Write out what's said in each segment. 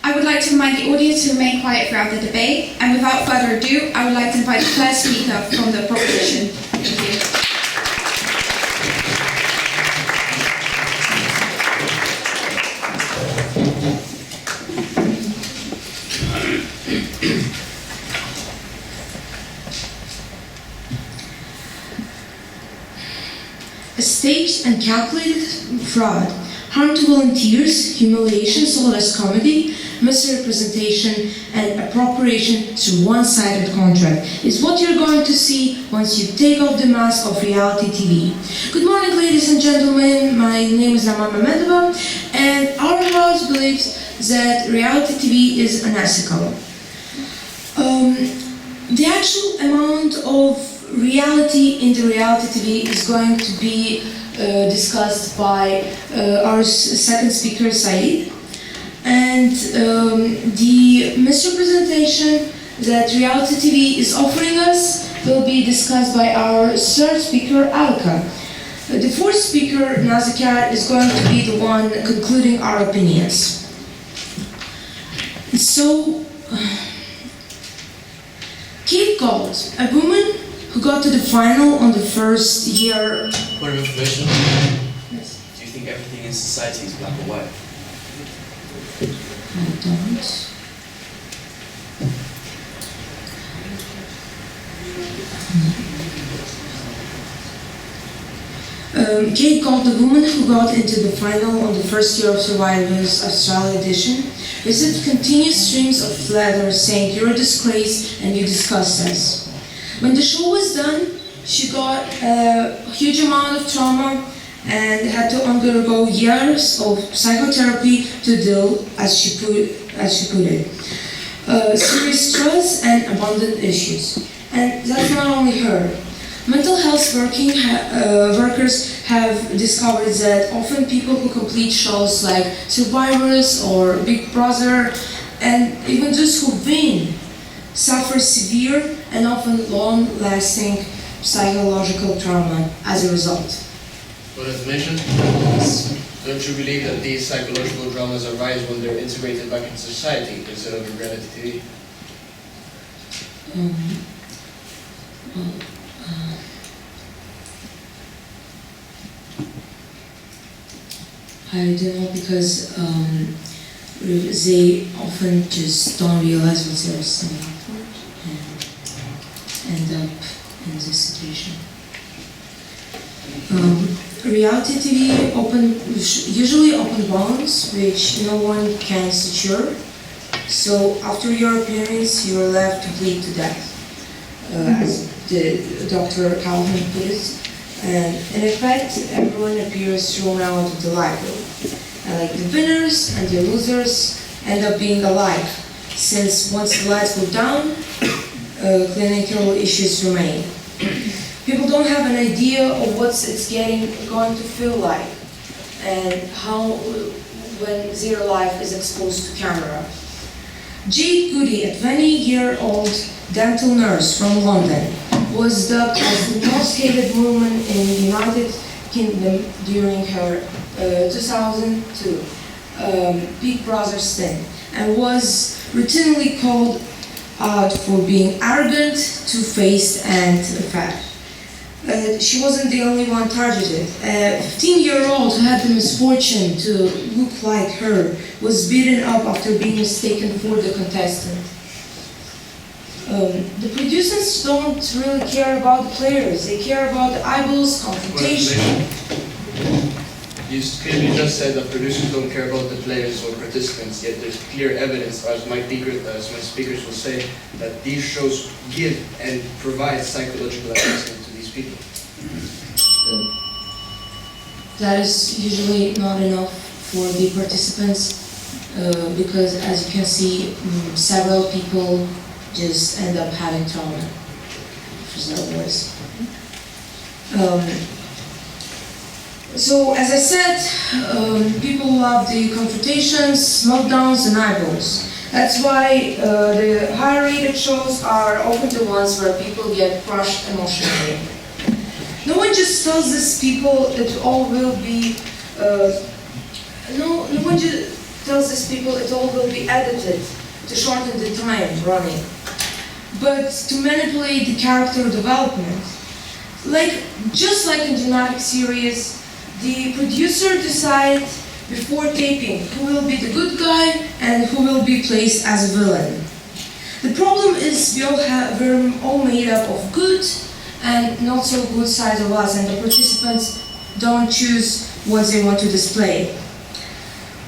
I would like to remind the audience to remain quiet throughout the debate, and without further ado, I would like to invite the first speaker from the proposition. Thank you. A staged and calculated fraud, harm to volunteers, humiliation sold as comedy, misrepresentation, and appropriation through one-sided contract is what you're going to see once you take off the mask of reality TV. Good morning, ladies and gentlemen. My name is Marbella, and our house believes that reality TV is unethical. The actual amount of reality in the reality TV is going to be discussed by our second speaker, Saeed. And the misrepresentation that reality TV is offering us will be discussed by our third speaker, Alka. The fourth speaker, Nazikar, is going to be the one concluding our opinions. So, Kate Gold, a woman who got to the final on the first year. Point of information? Yes. Do you think everything in society is black or white? I don't. Kate Gold, the woman who got into the final on the first year of Survivor's Australia edition, received continuous streams of letters saying, "You're a disgrace and you disgust us." When the show was done, she got a huge amount of trauma and had to undergo years of psychotherapy to deal, as she put it, serious stress and abundant issues. And that's not only her. Mental health workers have discovered that often people who complete shows like Survivors or Big Brother, and even those who win, suffer severe and often long-lasting psychological trauma as a result. What information? Don't you believe that these psychological dramas arise when they're integrated back into society instead of in reality TV? I don't know, because they often just don't realize what they're saying and end up in this situation. Reality TV usually open wounds which no one can suture. So after your appearance, you are left to bleed to death, as Dr. Calhoun put it. And in effect, everyone appears thrown out of the library. And like the winners and the losers end up being alike, since once the lights go down, clinical issues remain. People don't have an idea of what it's going to feel like, and how when their life is exposed to camera. Jade Goody, a 20-year-old dental nurse from London, was dubbed as the most hated woman in the United Kingdom during her 2002 Big Brother stint, and was routinely called out for being arrogant, two-faced, and fat. She wasn't the only one targeted. A 15-year-old who had the misfortune to look like her was beaten up after being mistaken for the contestant. The producers don't really care about the players. They care about the eyeballs, confrontation. You clearly just said that producers don't care about the players or participants, yet there's clear evidence, as my speakers will say, that these shows give and provide psychological assessment to these people. That is usually not enough for the participants, because as you can see, several people just end up having trauma, for better words. So, as I said, people love the confrontations, meltdowns, and eyeballs. That's why the higher rated shows are often the ones where people get crushed emotionally. No one just tells these people that all will be, no one just tells these people it all will be edited to shorten the time running. But to manipulate the character development, just like in dramatic series, the producer decides before taping who will be the good guy and who will be placed as a villain. The problem is we're all made up of good and not so good sides of us, and the participants don't choose what they want to display.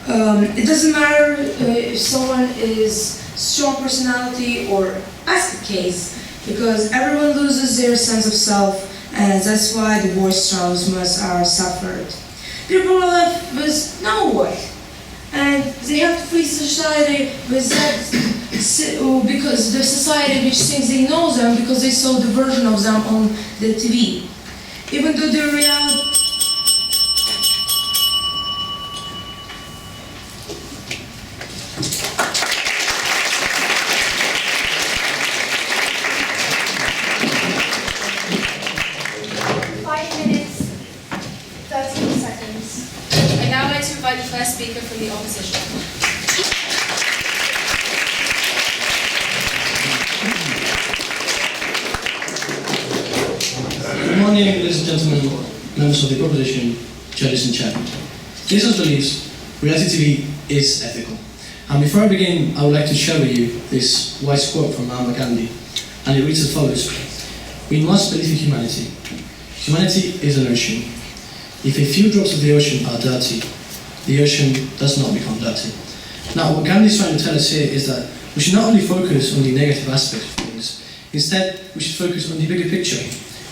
It doesn't matter if someone is strong personality or basket case, because everyone loses their sense of self, and that's why the voice traumas are suffered. People are left with no voice, and they have to face society with that, because the society which thinks they know them because they saw the version of them on the TV, even though the reality. I'd now like to invite the first speaker from the opposition. Good morning, ladies and gentlemen, members of the proposition, judges and chairman. This House believes reality TV is ethical. And before I begin, I would like to share with you this wise quote from Mahatma Gandhi, and it reads as follows: "We must believe in humanity. Humanity is an ocean. If a few drops of the ocean are dirty, the ocean does not become dirty." Now, what Gandhi is trying to tell us here is that we should not only focus on the negative aspects of things, instead we should focus on the bigger picture.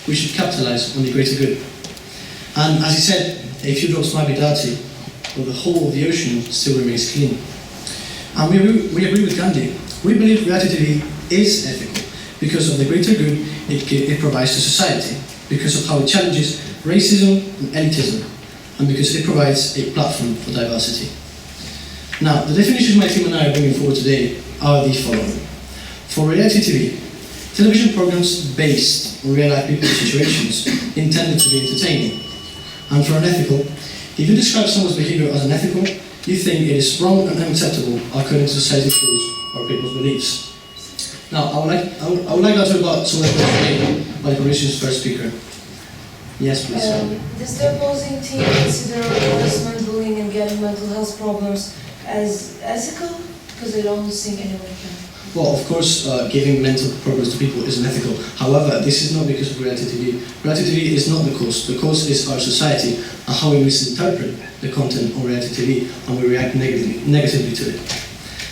We should capitalize on the greater good. And as he said, a few drops might be dirty, but the whole of the ocean still remains clean. And we agree with Gandhi. We believe reality TV is ethical because of the greater good it provides to society, because of how it challenges racism and elitism, and because it provides a platform for diversity. Now, the definitions my team and I are bringing forward today are the following. For reality TV, television programs based on real-life people's situations intended to be entertaining. And for unethical, if you describe someone's behavior as unethical, you think it is wrong and unacceptable according to society's rules or people's beliefs. Now, I would like to about some of the made by the Commission's first speaker. Yes, please. Does the opposing team consider harassment, bullying, and getting mental health problems as ethical? Because I don't think anyone can. Well, of course, giving mental problems to people is unethical. However, this is not because of reality TV. Reality TV is not the cause. The cause is our society and how we misinterpret the content on reality TV, and we react negatively to it.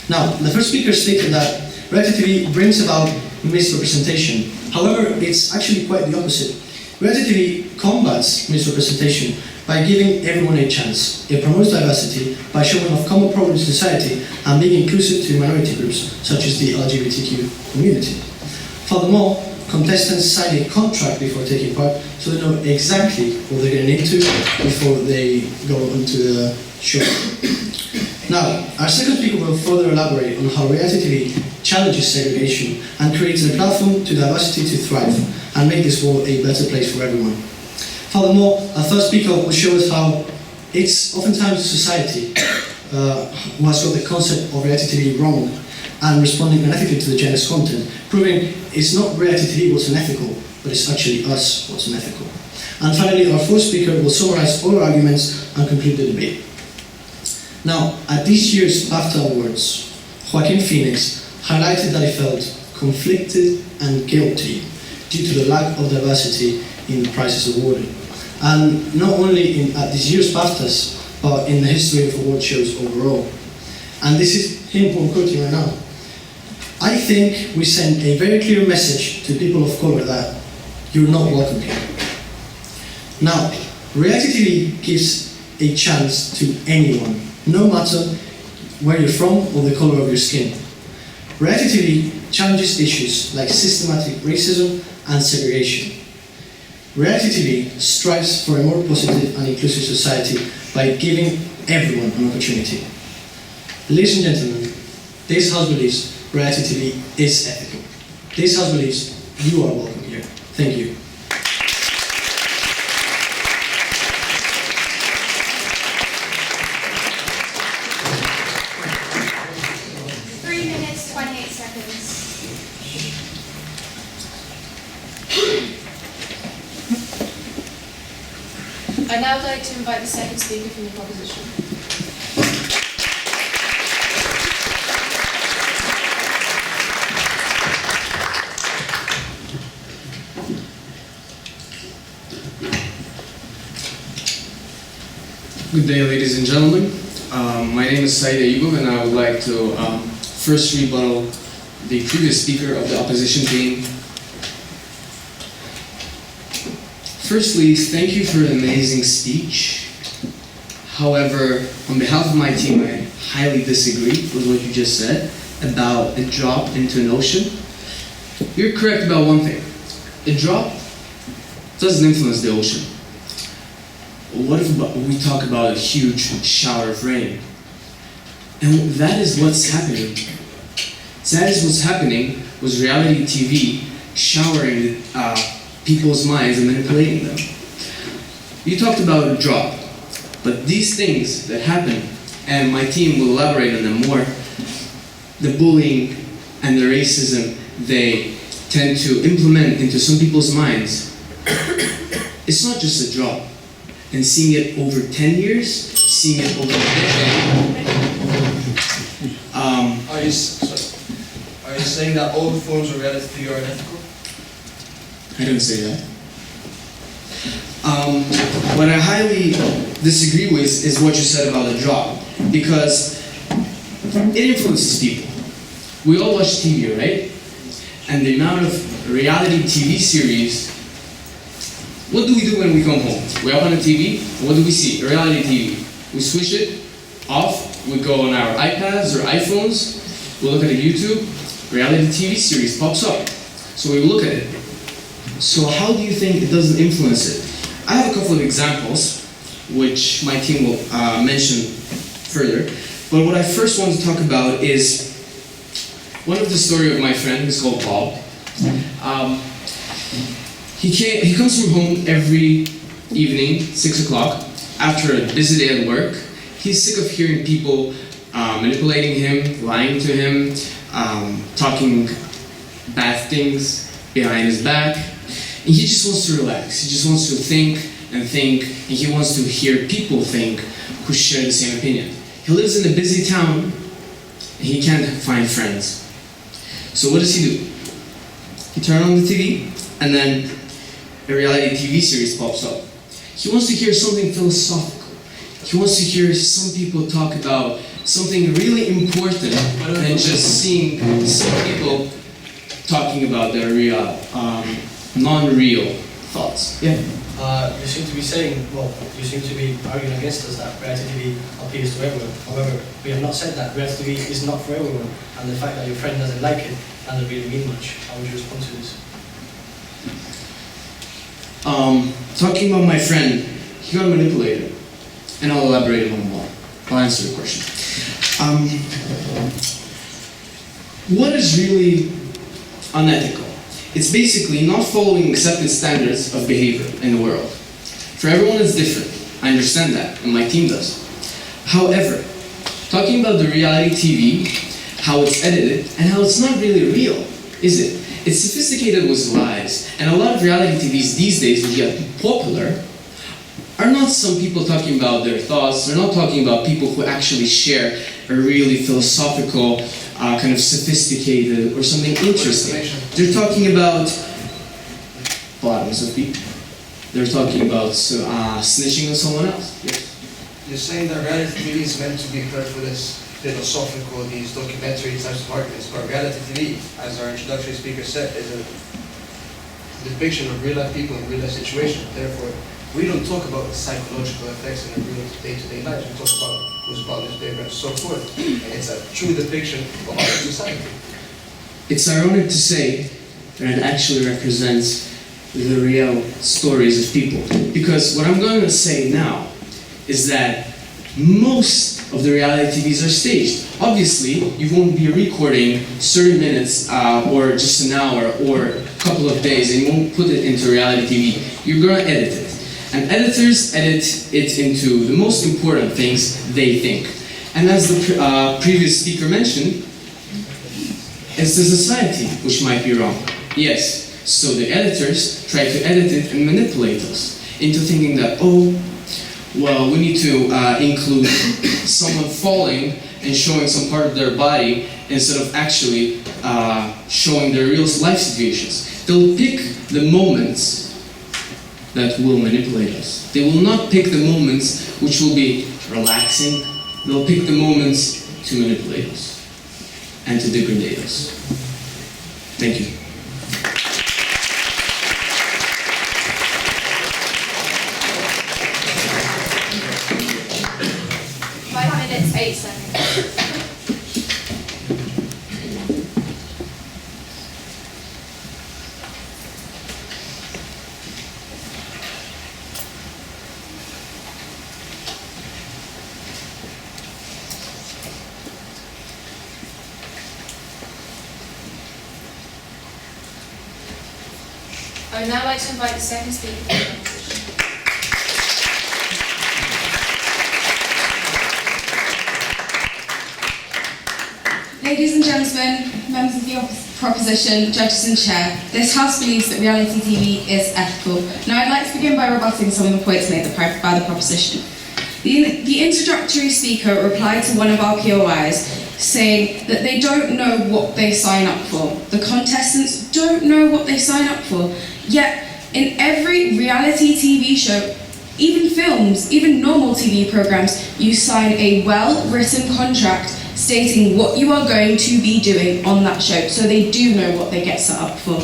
Now, the first speaker stated that reality TV brings about misrepresentation. However, it's actually quite the opposite. Reality TV combats misrepresentation by giving everyone a chance. It promotes diversity by showing off common problems in society and being inclusive to minority groups, such as the LGBTQ community. Furthermore, contestants sign a contract before taking part, so they know exactly what they're getting into before they go onto the show. Now, our second speaker will further elaborate on how reality TV challenges segregation and creates a platform to diversity to thrive and make this world a better place for everyone. Furthermore, our third speaker will show us how it's oftentimes society who has got the concept of reality TV wrong and responding unethically to the gender's content, proving it's not reality TV what's unethical, but it's actually us what's unethical. And finally, our fourth speaker will summarize all our arguments and conclude the debate. Now, at this year's BAFTA Awards, Joaquin Phoenix highlighted that he felt conflicted and guilty due to the lack of diversity in the prizes awarded. And not only at this year's BAFTAs, but in the history of award shows overall. And this is him who I'm quoting right now. "I think we send a very clear message to people of color that you're not welcome here." Now, reality TV gives a chance to anyone, no matter where you're from or the color of your skin. Reality TV challenges issues like systematic racism and segregation. Reality TV strives for a more positive and inclusive society by giving everyone an opportunity. Ladies and gentlemen, this House believes reality TV is ethical. This House believes you are welcome here. Thank you. I'd now like to invite the second speaker from the proposition. Good day, ladies and gentlemen. My name is Said Ayubov, and I would like to first rebuttal the previous speaker of the opposition team. Firstly, thank you for an amazing speech. However, on behalf of my team, I highly disagree with what you just said about a drop into an ocean. You're correct about one thing. A drop doesn't influence the ocean. What if we talk about a huge shower of rain? And that is what's happening. That is what's happening with reality TV showering people's minds and manipulating them. You talked about a drop, but these things that happen, and my team will elaborate on them more, the bullying and the racism they tend to implement into some people's minds, it's not just a drop. And seeing it over 10 years, seeing it over a decade. Are you saying that all forms of reality TV are unethical? I don't say that. What I highly disagree with is what you said about the drop, because it influences people. We all watch TV, right? And the amount of reality TV series. What do we do when we come home? We open the TV, what do we see? Reality TV. We switch it off, we go on our iPads or iPhones, we look at a YouTube, reality TV series pops up. So we look at it. So how do you think it doesn't influence it? I have a couple of examples, which my team will mention further. But what I first want to talk about is one of the story of my friend, who's called Bob. He comes from home every evening, 6 o'clock, after a busy day at work. He's sick of hearing people manipulating him, lying to him, talking bad things behind his back. And he just wants to relax. He just wants to think, and he wants to hear people think who share the same opinion. He lives in a busy town, and he can't find friends. So what does he do? He turns on the TV, and then a reality TV series pops up. He wants to hear something philosophical. He wants to hear some people talk about something really important than just seeing some people talking about their real, non-real thoughts. Yeah. You seem to be saying, well, you seem to be arguing against us that reality TV appeals to everyone. However, we have not said that reality TV is not for everyone, and the fact that your friend doesn't like it doesn't really mean much. How would you respond to this? Talking about my friend, he got manipulated, and I'll elaborate on more. I'll answer the question. What is really unethical? It's basically not following accepted standards of behavior in the world. For everyone it's different. I understand that, and my team does. However, talking about the reality TV, how it's edited, and how it's not really real, is it? It's sophisticated with lies, and a lot of reality TVs these days, which get popular, are not some people talking about their thoughts. They're not talking about people who actually share a really philosophical, kind of sophisticated or something interesting. They're talking about bottoms of people. They're talking about snitching on someone else. Yes. You're saying that reality TV is meant to be heard for this philosophical, these documentary types of arguments, but reality TV, as our introductory speaker said, is a depiction of real life people in real life situations. Therefore, we don't talk about the psychological effects in the real day-to-day lives. We talk about who's bothers paper and so forth. And it's a true depiction of our society. It's ironic to say that it actually represents the real stories of people. Because what I'm going to say now is that most of the reality TVs are staged. Obviously, you won't be recording 30 minutes or just an hour or a couple of days, and you won't put it into reality TV. You're going to edit it. And editors edit it into the most important things they think. And as the previous speaker mentioned, it's the society which might be wrong. Yes, so the editors try to edit it and manipulate us into thinking that, oh, well, we need to include someone falling and showing some part of their body instead of actually showing their real life situations. They'll pick the moments that will manipulate us. They will not pick the moments which will be relaxing. They'll pick the moments to manipulate us and to degrade us. Thank you. 5 minutes, 8 seconds. I would now like to invite the second speaker for the proposition. Ladies and gentlemen, members of the proposition, judges and chair, this House believes that reality TV is ethical. Now I'd like to begin by rebutting some of the points made by the proposition. The introductory speaker replied to one of our POIs saying that they don't know what they sign up for. The contestants don't know what they sign up for. Yet, in every reality TV show, even films, even normal TV programs, you sign a well-written contract stating what you are going to be doing on that show, so they do know what they get set up for.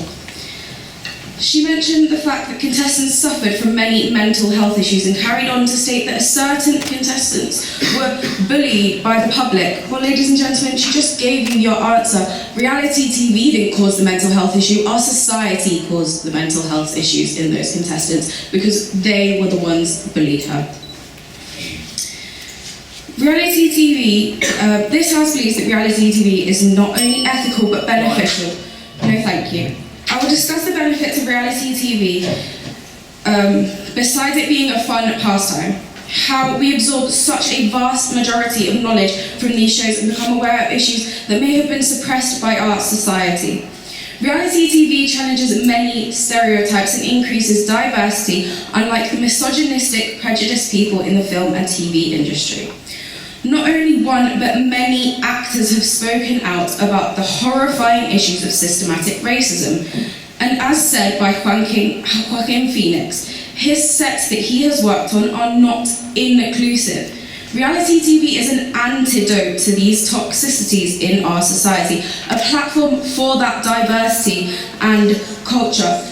She mentioned the fact that contestants suffered from many mental health issues and carried on to state that certain contestants were bullied by the public. Well, ladies and gentlemen, she just gave you your answer. Reality TV didn't cause the mental health issue. Our society caused the mental health issues in those contestants because they were the ones that bullied her. Reality TV, this House believes that reality TV is not only ethical but beneficial. No, thank you. I will discuss the benefits of reality TV, besides it being a fun pastime, how we absorb such a vast majority of knowledge from these shows and become aware of issues that may have been suppressed by our society. Reality TV challenges many stereotypes and increases diversity, unlike the misogynistic, prejudiced people in the film and TV industry. Not only one, but many actors have spoken out about the horrifying issues of systematic racism. And as said by Joaquin Phoenix, his sets that he has worked on are not inclusive. Reality TV is an antidote to these toxicities in our society, a platform for that diversity and culture.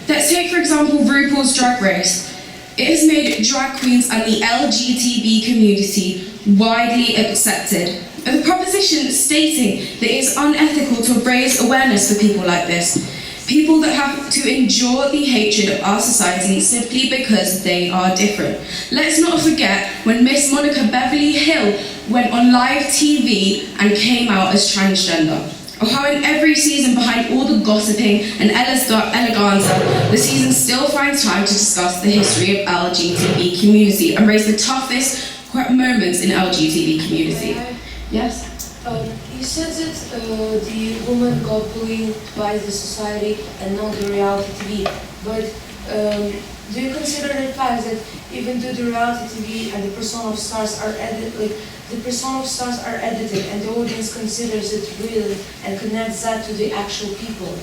Let's take, for example, RuPaul's Drag Race. It has made drag queens and the LGBT community widely accepted. The proposition stating that it is unethical to raise awareness for people like this, people that have to endure the hatred of our society simply because they are different. Let's not forget when Miss Monica Beverly Hill went on live TV and came out as transgender. Or how in every season, behind all the gossiping and eleganza, the season still finds time to discuss the history of LGBT community and raise the toughest moments in LGBT community. Yes? You said that the woman got bullied by the society and not the reality TV, but do you consider the fact that even though the reality TV and the persona of stars are edited, the persona of stars are edited and the audience considers it real and connects that to the actual people?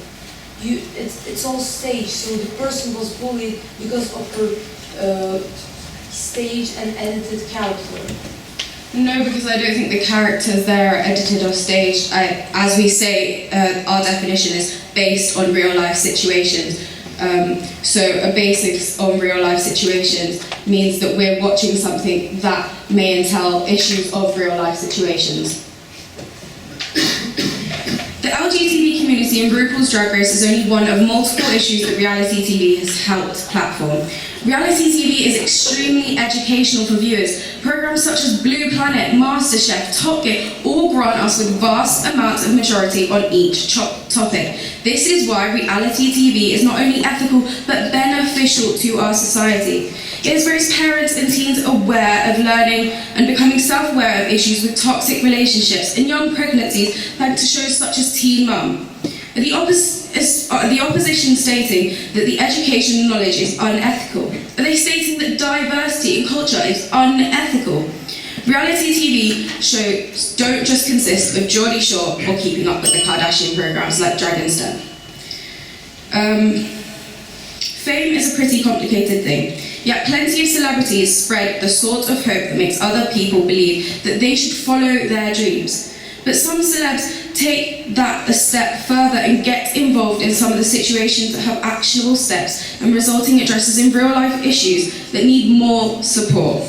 It's all staged, so the person was bullied because of her staged and edited character. No, because I don't think the characters there are edited or staged. As we say, our definition is based on real life situations. So a basis on real life situations means that we're watching something that may entail issues of real life situations. The LGBT community in RuPaul's Drag Race is only one of multiple issues that reality TV has helped platform. Reality TV is extremely educational for viewers. Programs such as Blue Planet, MasterChef, Top Gear all grant us with vast amounts of maturity on each topic. This is why reality TV is not only ethical but beneficial to our society. It has raised parents and teens aware of learning and becoming self-aware of issues with toxic relationships and young pregnancies thanks to shows such as Teen Mum. The opposition stating that the education and knowledge is unethical. Are they stating that diversity in culture is unethical? Reality TV shows don't just consist of Geordie Shore or keeping up with the Kardashian programs like Dragon's Den. Fame is a pretty complicated thing, yet plenty of celebrities spread the sort of hope that makes other people believe that they should follow their dreams. But some celebs take that a step further and get involved in some of the situations that have actionable steps and resulting addresses in real life issues that need more support.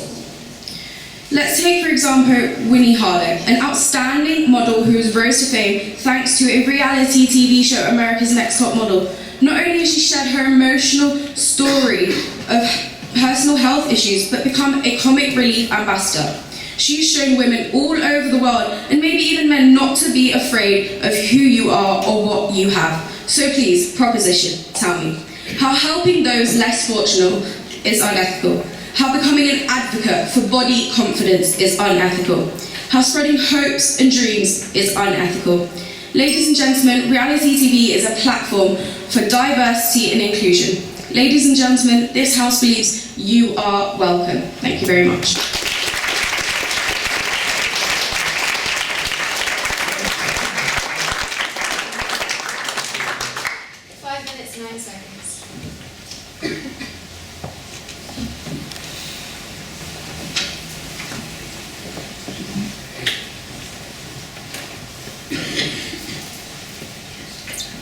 Let's take, for example, Winnie Harlow, an outstanding model who has rose to fame thanks to a reality TV show, America's Next Top Model. Not only has she shared her emotional story of personal health issues, but become a comic relief ambassador. She's shown women all over the world, and maybe even men, not to be afraid of who you are or what you have. So please, proposition, tell me, how helping those less fortunate is unethical? How becoming an advocate for body confidence is unethical? How spreading hopes and dreams is unethical? Ladies and gentlemen, reality TV is a platform for diversity and inclusion. Ladies and gentlemen, this house believes you are welcome. Thank you very much. 5 minutes, 9 seconds.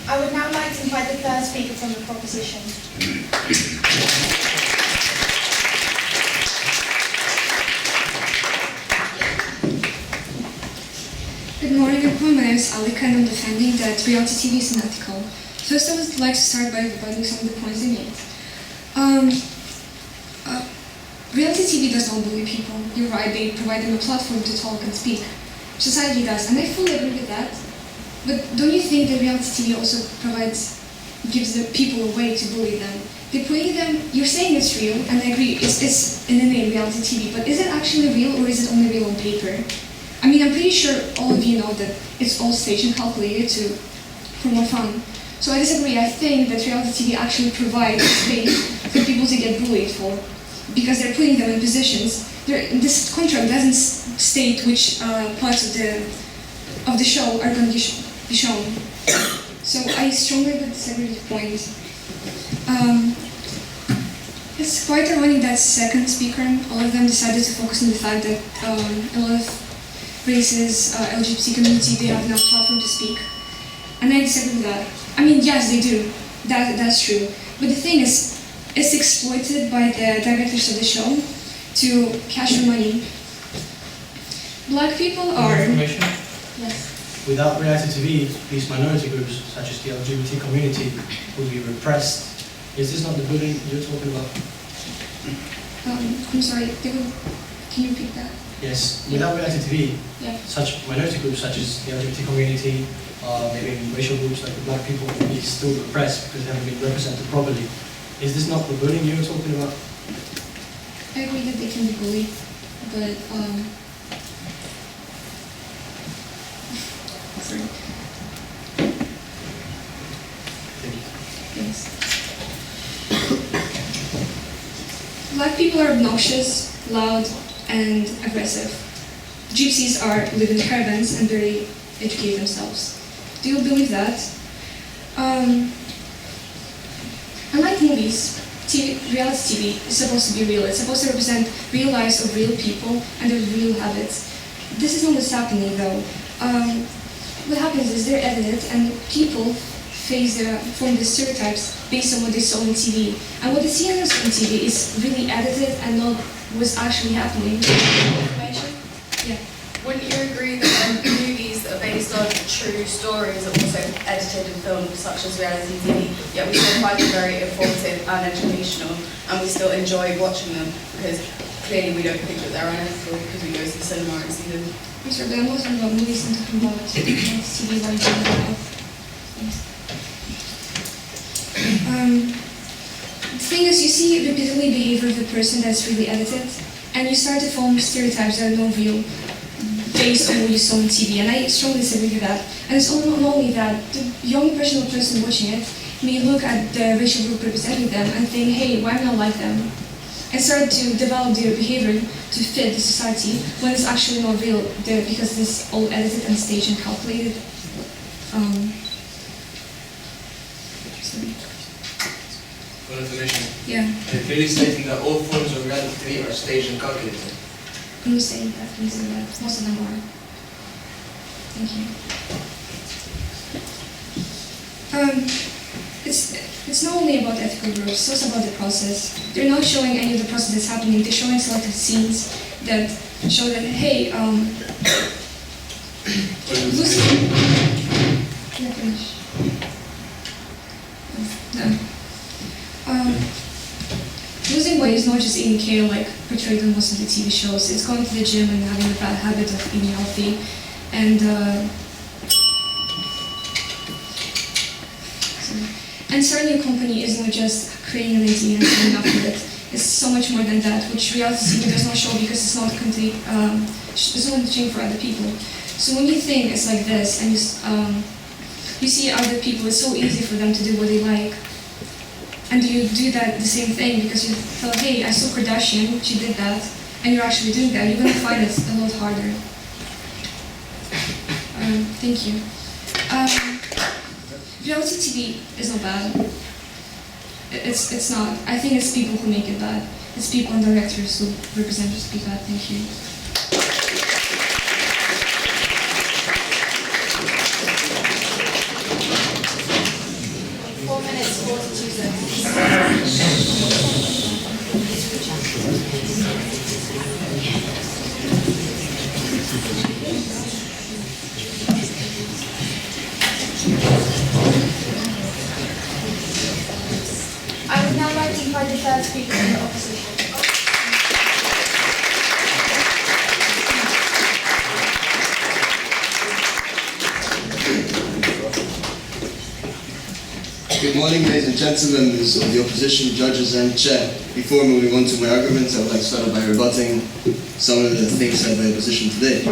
I would now like to invite the third speaker from the proposition. Good morning everyone, my name is Alika and I'm defending that reality TV is unethical. First I would like to start by rebutting some of the points they made. Reality TV does not bully people. You're right, they provide them a platform to talk and speak. Society does, and I fully agree with that. But don't you think that reality TV also gives the people a way to bully them? They bully them, you're saying it's real, and I agree, it's in the name reality TV, but is it actually real or is it only real on paper? I mean, I'm pretty sure all of you know that it's all staged and calculated to promote fun. So I disagree. I think that reality TV actually provides space for people to get bullied for, because they're putting them in positions. This contract doesn't state which parts of the show are going to be shown. So I strongly disagree with the point. It's quite ironic that second speaker, all of them decided to focus on the fact that a lot of races, LGBT community, they have no platform to speak. And I disagree with that. I mean, yes, they do. That's true. But the thing is, it's exploited by the directors of the show to cash their money. Black people are... Information? Yes. Without reality TV, these minority groups, such as the LGBT community, would be repressed. Is this not the bullying you're talking about? I'm sorry, can you repeat that? Yes, without reality TV, Yeah. such minority groups such as the LGBT community, maybe racial groups like the black people will be still repressed because they haven't been represented properly. Is this not the bullying you're talking about? I agree that they can be bullied, but sorry. Yes. Black people are obnoxious, loud, and aggressive. Gypsies live in caravans and barely educate themselves. Do you believe that? Unlike movies, reality TV is supposed to be real. It's supposed to represent real lives of real people and their real habits. This is not what's happening though. What happens is they're edited and people form the stereotypes based on what they saw on TV. And what they see on TV is really edited and not what's actually happening. Information? Yeah. Wouldn't you agree that movies that are based on true stories are also edited and filmed, such as reality TV, yet we still find them very informative and educational, and we still enjoy watching them, because clearly we don't think that they're unethical because we go to the cinema and see them. I'm sorry, but I'm not talking about movies, I'm talking about TV like that. The thing is, you see repeatedly behavior of the person that's really edited, and you start to form stereotypes that are not real, based on what you saw on TV, and I strongly disagree with that. And it's not only that, the young person watching it may look at the racial group representing them and think, hey, why am I not like them? and started to develop their behavior to fit the society when it's actually not real because it's all edited and staged and calculated. For information, Yeah, clearly stating that all forms of reality TV are staged and calculated. I'm not saying that, I'm saying that. Most of them are. Thank you. It's not only about ethical groups, it's also about the process. They're not showing any of the process that's happening, they're showing selected scenes that show that, hey, Lucy. Can I finish? No. Losing weight is not just eating kale like portrayed in most of the TV shows. It's going to the gym and having a bad habit of eating healthy. And starting a company is not just creating an idea and coming up with it. It's so much more than that, which reality TV does not show because it's not complete. It's not a thing for other people. So when you think it's like this and you see other people, it's so easy for them to do what they like. And you do that the same thing because you thought, hey, I saw Kardashian, she did that, and you're actually doing that. You're going to find it a lot harder. Thank you. Reality TV is not bad. It's not. I think it's people who make it bad. It's people and directors who represent it to be bad. Thank you. 4 minutes, 42 seconds. I would now like to invite the third speaker from the opposition. Good morning, ladies and gentlemen, members of the opposition, judges and chair. Before moving on to my arguments, I would like to start by rebutting some of the things said by the opposition today.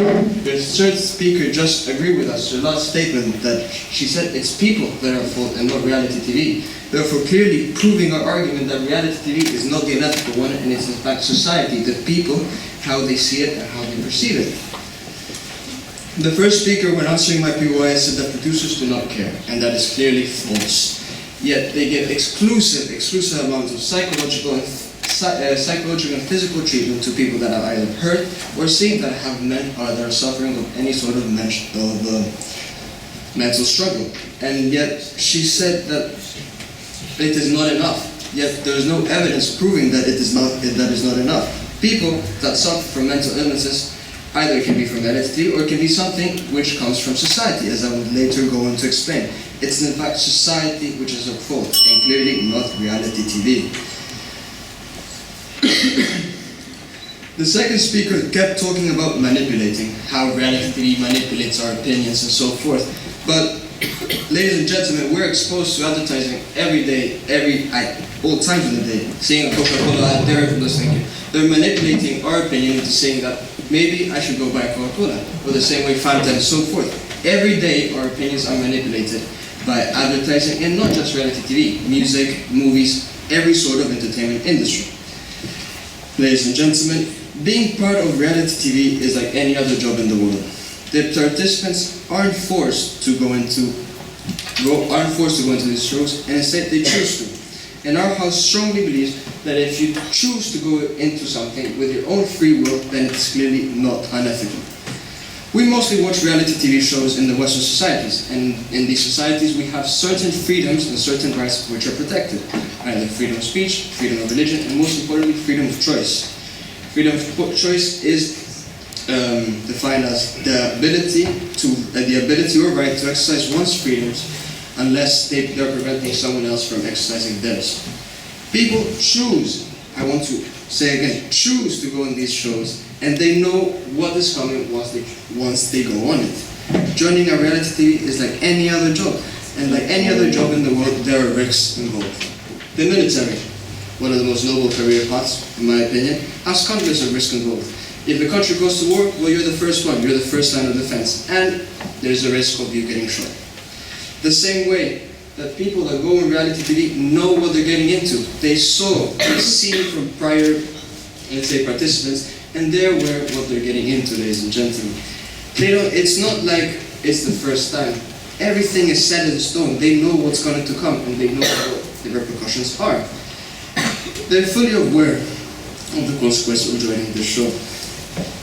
The third speaker just agreed with us, her last statement, that she said it's people that are at fault and not reality TV. Therefore, clearly proving our argument that reality TV is not the unethical one, and it's in fact society, the people, how they see it and how they perceive it. The first speaker, when answering my POI, said that producers do not care, and that is clearly false. Yet they give exclusive amounts of psychological and physical treatment to people that are either hurt or sick, that are suffering of any sort of mental struggle. And yet she said that it is not enough. Yet there is no evidence proving that that is not enough. People that suffer from mental illnesses either it can be from heredity or it can be something which comes from society, as I would later go on to explain. It's in fact society which is at fault, and clearly not reality TV. The second speaker kept talking about manipulating, how reality TV manipulates our opinions and so forth. But, ladies and gentlemen, we're exposed to advertising every day, all times of the day. Seeing a Coca-Cola ad, they're manipulating our opinion into saying that maybe I should go buy Coca-Cola, or the same way Fanta and so forth. Every day our opinions are manipulated by advertising, and not just reality TV, music, movies, every sort of entertainment industry. Ladies and gentlemen, being part of reality TV is like any other job in the world. The participants aren't forced to go into these shows, and instead they choose to. And our house strongly believes that if you choose to go into something with your own free will, then it's clearly not unethical. We mostly watch reality TV shows in the Western societies, and in these societies we have certain freedoms and certain rights which are protected. Either freedom of speech, freedom of religion, and most importantly, freedom of choice. Freedom of choice is defined as the ability or right to exercise one's freedoms unless they're preventing someone else from exercising theirs. People choose, I want to say again, choose to go on these shows, and they know what is coming once they go on it. Joining a reality TV is like any other job, and like any other job in the world, there are risks involved. The military, one of the most noble career paths, in my opinion, has countless of risks involved. If the country goes to war, well, you're the first one, you're the first line of defense, and there's a risk of you getting shot. The same way that people that go on reality TV know what they're getting into. They've seen from prior let's say, participants, and they're aware of what they're getting into, ladies and gentlemen. It's not like it's the first time. Everything is set in stone. They know what's going to come, and they know what the repercussions are. They're fully aware of the consequences of joining this show.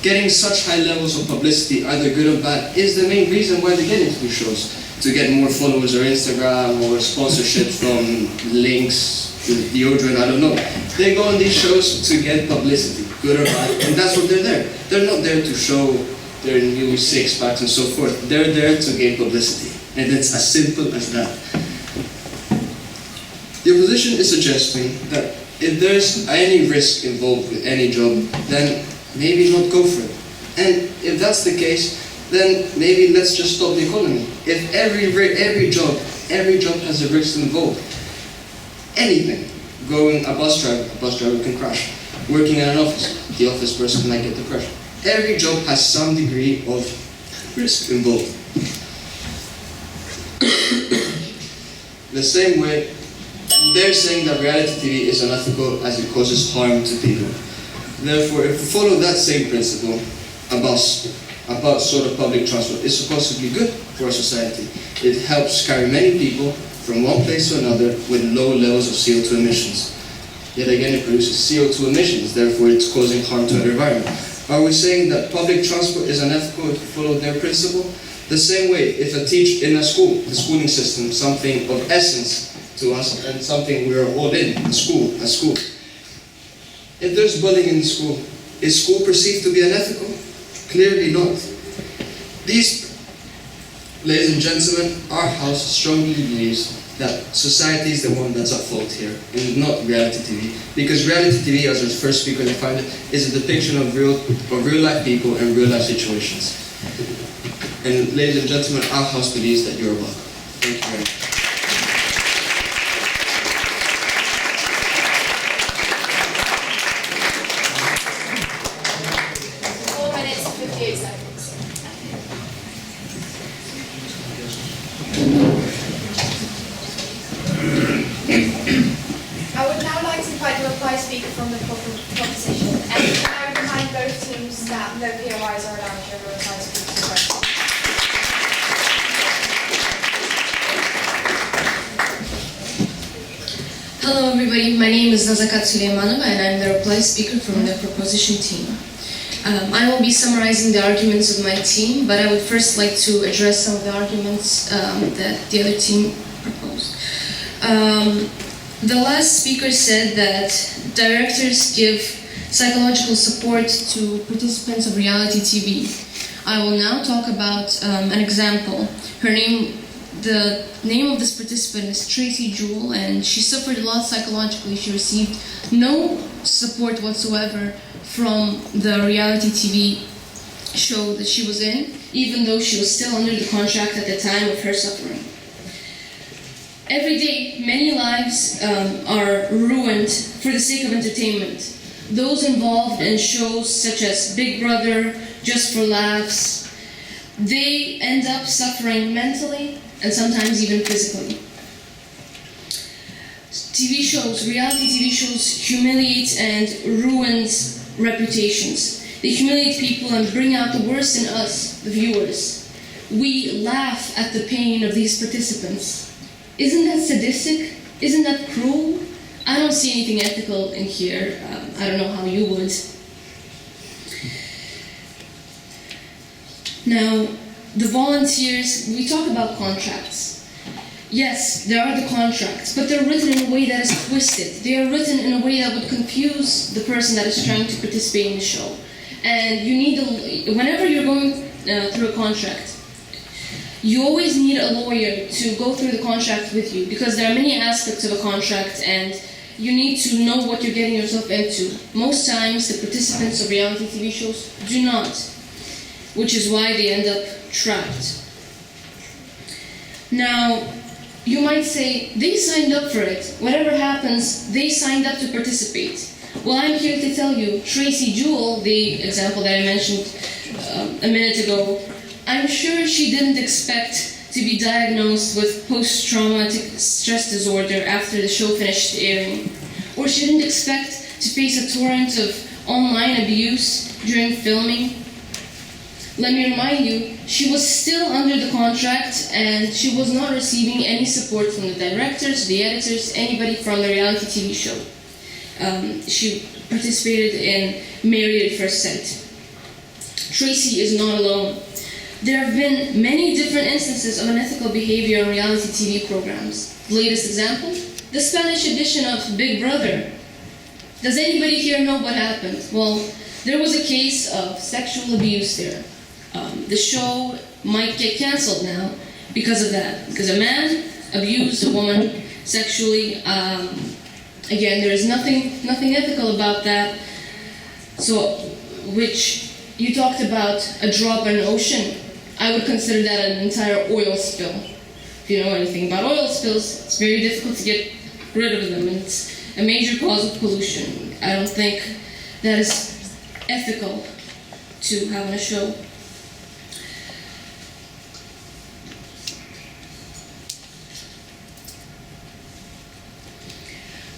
Getting such high levels of publicity, either good or bad, is the main reason why they get into these shows. To get more followers on Instagram or sponsorships from links to deodorant, I don't know. They go on these shows to get publicity, good or bad, and that's what they're there. They're not there to show their new six-packs and so forth. They're there to gain publicity, and it's as simple as that. The opposition is suggesting that if there's any risk involved with any job, then maybe not go for it. And if that's the case, then maybe let's just stop the economy. If every job has a risk involved, anything, going a bus driver can crash. Working in an office, the office person might get depression. Every job has some degree of risk involved. The same way, they're saying that reality TV is unethical as it causes harm to people. Therefore, if we follow that same principle, a bus sort of public transport is supposed to be good for our society. It helps carry many people from one place to another with low levels of CO2 emissions. Yet again, it produces CO2 emissions, therefore it's causing harm to our environment. Are we saying that public transport is unethical if we follow their principle? The same way, if a teacher in a school, the schooling system, something of essence to us and something we're all in, a school. If there's bullying in the school, is school perceived to be unethical? Clearly not. These, ladies and gentlemen, our house strongly believes that society is the one that's at fault here, and not reality TV. Because reality TV, as our first speaker defined it, is a depiction of real life people and real life situations. And ladies and gentlemen, our house believes that you're welcome. Thank you very much. I would now like to invite the reply speaker from the proposition. And can I remind both teams that no POIs are allowed during the reply speaker's question. Hello everybody, my name is Nazakat Suleymanova and I'm the reply speaker from the proposition team. I will be summarizing the arguments of my team, but I would first like to address some of the arguments that the other team proposed. The last speaker said that directors give psychological support to participants of reality TV. I will now talk about an example. The name of this participant is Tracy Jewell, and she suffered a lot psychologically. She received no support whatsoever from the reality TV show that she was in, even though she was still under the contract at the time of her suffering. Every day, many lives are ruined for the sake of entertainment. Those involved in shows such as Big Brother, Just for Laughs, they end up suffering mentally and sometimes even physically. TV shows, reality TV shows, humiliate and ruins reputations. They humiliate people and bring out the worst in us, the viewers. We laugh at the pain of these participants. Isn't that sadistic? Isn't that cruel? I don't see anything ethical in here. I don't know how you would. Now, the volunteers, we talk about contracts. Yes, there are the contracts, but they're written in a way that is twisted. They are written in a way that would confuse the person that is trying to participate in the show. And you need whenever you're going through a contract, you always need a lawyer to go through the contract with you, because there are many aspects of a contract and you need to know what you're getting yourself into. Most times, the participants of reality TV shows do not, which is why they end up trapped. Now, you might say, they signed up for it. Whatever happens, they signed up to participate. Well, I'm here to tell you, Tracy Jewell, the example that I mentioned a minute ago, I'm sure she didn't expect to be diagnosed with post-traumatic stress disorder after the show finished airing. Or she didn't expect to face a torrent of online abuse during filming. Let me remind you, she was still under the contract and she was not receiving any support from the directors, the editors, anybody from the reality TV show. She participated in Married at First Sight. Tracy is not alone. There have been many different instances of unethical behavior on reality TV programs. The latest example, the Spanish edition of Big Brother. Does anybody here know what happened? Well, there was a case of sexual abuse there. The show might get cancelled now because of that. Because a man abused a woman sexually. Again, there is nothing ethical about that. So, which you talked about a drop in an ocean. I would consider that an entire oil spill. If you know anything about oil spills, it's very difficult to get rid of them, and it's a major cause of pollution. I don't think that is ethical to have on a show.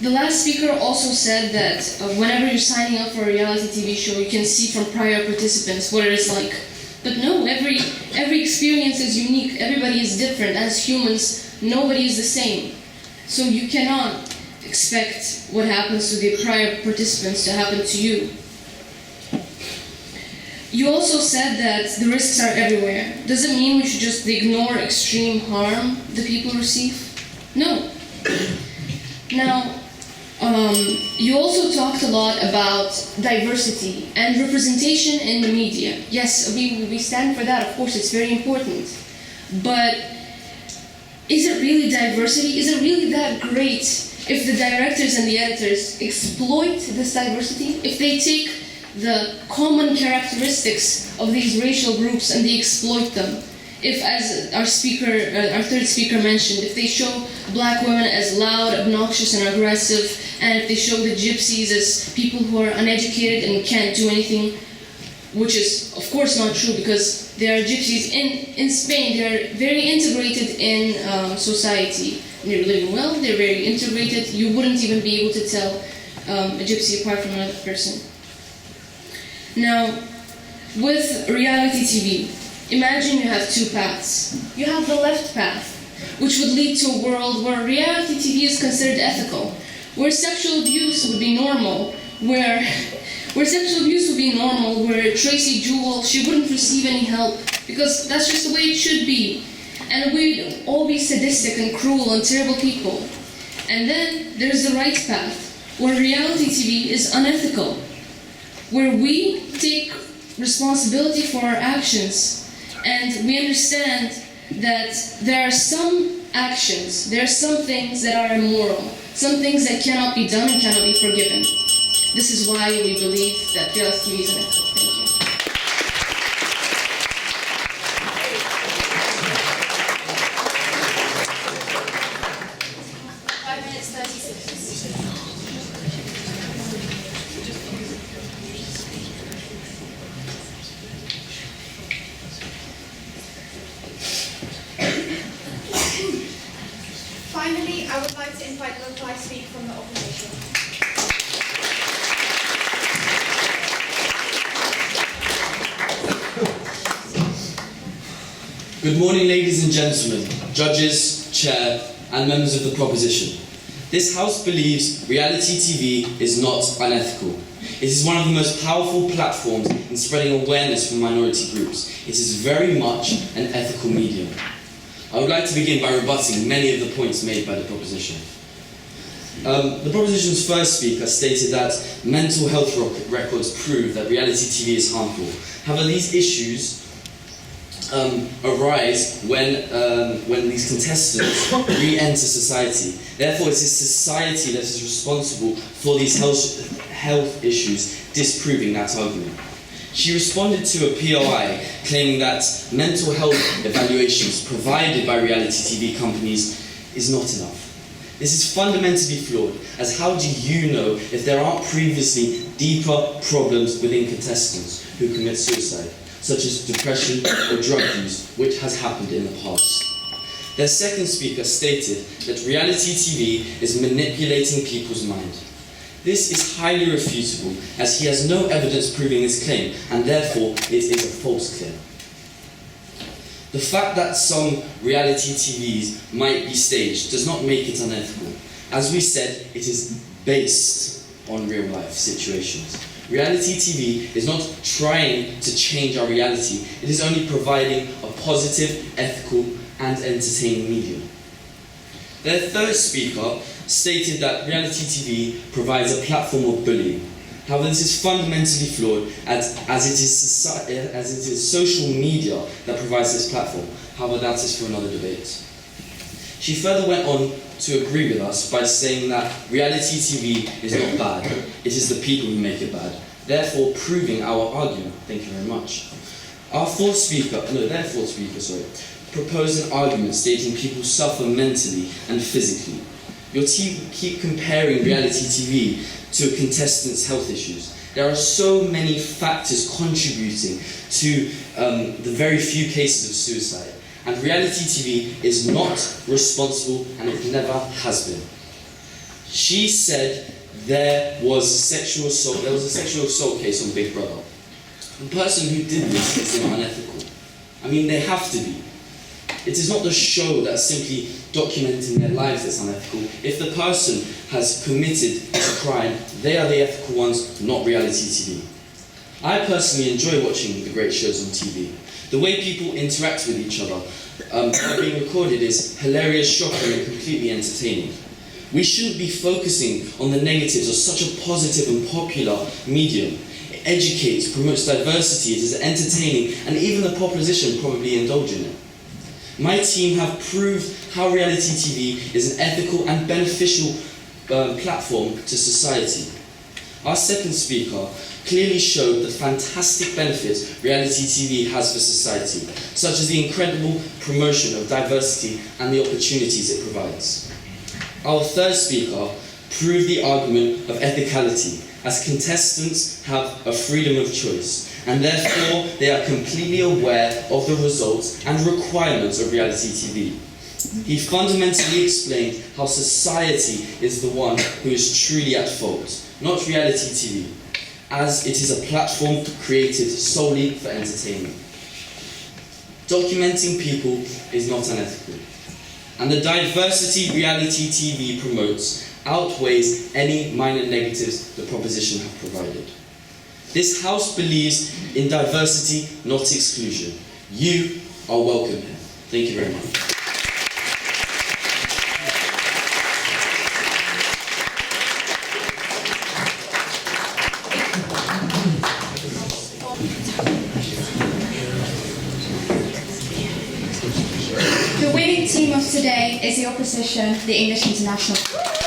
The last speaker also said that whenever you're signing up for a reality TV show, you can see from prior participants what it is like. But no, every experience is unique. Everybody is different. As humans, nobody is the same. So you cannot expect what happens to the prior participants to happen to you. You also said that the risks are everywhere. Does it mean we should just ignore extreme harm the people receive? No. Now, you also talked a lot about diversity and representation in the media. Yes, we stand for that, of course, it's very important. But is it really diversity? Is it really that great if the directors and the editors exploit this diversity? If they take the common characteristics of these racial groups and they exploit them? If, as our third speaker mentioned, if they show black women as loud, obnoxious, and aggressive, and if they show the gypsies as people who are uneducated and can't do anything, which is of course not true because there are gypsies in Spain, they are very integrated in society. They're living well, they're very integrated. You wouldn't even be able to tell a gypsy apart from another person. Now, with reality TV, imagine you have two paths. You have the left path, which would lead to a world where reality TV is considered ethical, where sexual abuse would be normal, where Tracy Jewell, she wouldn't receive any help, because that's just the way it should be. And we'd all be sadistic and cruel and terrible people. And then there's the right path, where reality TV is unethical, where we take responsibility for our actions. And we understand that there are some actions, there are some things that are immoral, some things that cannot be done and cannot be forgiven. This is why we believe that reality TV is unethical. Thank you. Finally, I would like to invite the reply speaker from the opposition. Good morning, ladies and gentlemen, judges, chair, and members of the proposition. This House believes reality TV is not unethical. It is one of the most powerful platforms in spreading awareness for minority groups. It is very much an ethical medium. I would like to begin by rebutting many of the points made by the proposition. The proposition's first speaker stated that mental health records prove that reality TV is harmful. However, these issues arise when these contestants re-enter society. Therefore, it is society that is responsible for these health issues, disproving that argument. She responded to a POI claiming that mental health evaluations provided by reality TV companies is not enough. This is fundamentally flawed, as how do you know if there aren't previously deeper problems within contestants who commit suicide, such as depression or drug use, which has happened in the past? Their second speaker stated that reality TV is manipulating people's mind. This is highly refutable, as he has no evidence proving this claim, and therefore it is a false claim. The fact that some reality TVs might be staged does not make it unethical. As we said, it is based on real-life situations. Reality TV is not trying to change our reality, it is only providing a positive, ethical, and entertaining medium. Their third speaker stated that reality TV provides a platform of bullying. However, this is fundamentally flawed as it is social media that provides this platform. However, that is for another debate. She further went on to agree with us by saying that reality TV is not bad, it is the people who make it bad, therefore proving our argument. Thank you very much. Their fourth speaker, proposed an argument stating people suffer mentally and physically. Your team keep comparing reality TV to a contestant's health issues. There are so many factors contributing to the very few cases of suicide. And reality TV is not responsible, and it never has been. She said there was a sexual assault case on Big Brother. The person who did this is unethical. I mean, they have to be. It is not the show that is simply documenting their lives that's unethical. If the person has committed a crime, they are the ethical ones, not reality TV. I personally enjoy watching the great shows on TV. The way people interact with each other by being recorded is hilarious, shocking, and completely entertaining. We shouldn't be focusing on the negatives of such a positive and popular medium. It educates, promotes diversity, it is entertaining, and even the proposition probably indulge in it. My team have proved how reality TV is an ethical and beneficial platform to society. Our second speaker clearly showed the fantastic benefits reality TV has for society, such as the incredible promotion of diversity and the opportunities it provides. Our third speaker proved the argument of ethicality, as contestants have a freedom of choice, and therefore they are completely aware of the results and requirements of reality TV. He fundamentally explained how society is the one who is truly at fault, not reality TV, as it is a platform created solely for entertainment. Documenting people is not unethical, and the diversity reality TV promotes outweighs any minor negatives the proposition have provided. This House believes in diversity, not exclusion. You are welcome here. Thank you very much. The winning team of today is the opposition, the English International.